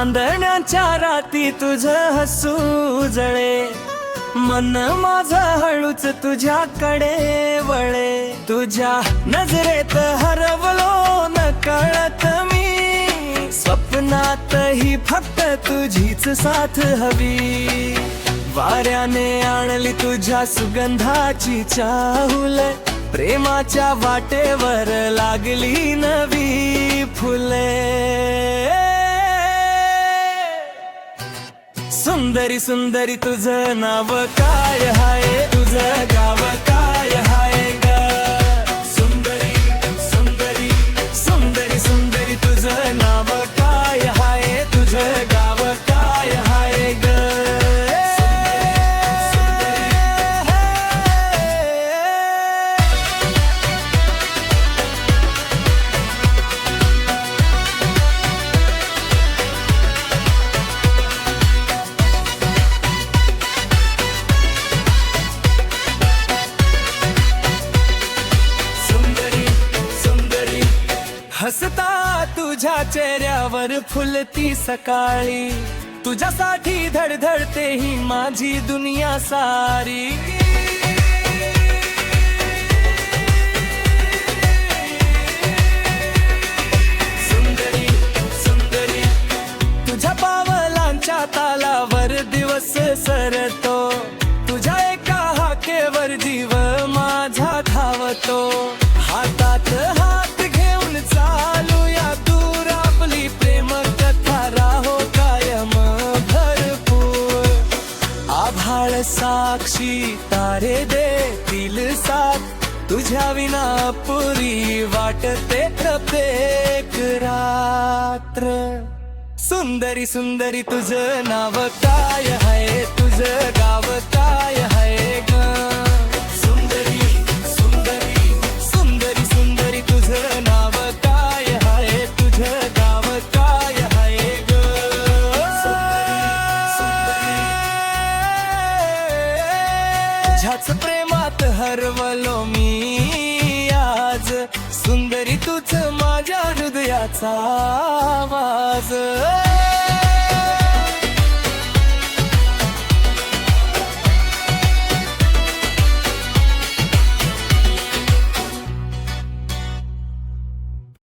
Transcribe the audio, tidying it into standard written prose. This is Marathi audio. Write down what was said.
चांदण्याच्या राती तुझं हसू जळे, मन माझं हळूच तुझ्याकडे वळे. तुझ्या नजरेत हरवलो नकळत मी, स्वप्नातही फक्त तुझीच साथ हवी. वाऱ्याने आणली तुझ्या सुगंधाची चाहुल, प्रेमाच्या वाटेवर लागली नवी फुले. सुंदरी सुंदरी तुझं नाव काय हाय, तुझं गाव काय हाय ग. सुंदरी सुंदरी सुंदरी सुंदरी तुझं नाव काय हाय, तुझं गाव काय हाय ग. हसता तुझ्या चेहऱ्यावर फुलती सकाळी, तुझ्यासाठी धडधडते ही माझी दुनिया सारी. सुंदरी सुंदरी तुझ्या पावलांच्या तालावर दिवस सरतो, तुझ्या एका हाकेवर जीव माझा धावतो. हातात हात घेऊन चालूया दूर, आपली प्रेम कथा राहो कायम भरपूर. आभाळ साक्षी तारे देतील साथ, तुझ्या विना पुरी वाटते प्रत्येक रात्र. सुंदरी सुंदरी तुझं नाव काय आहे, तुझं गाव काय आहे ग. सुंदरी सुंदरी सुंदरी सुंदरी तुझं नाव काय आहे, तुझं गाव काय आहे ग. तुझ्याच प्रेमात हरवलो मी आज, सुंदरी तूच माझ्या हृदयाचा आवाज.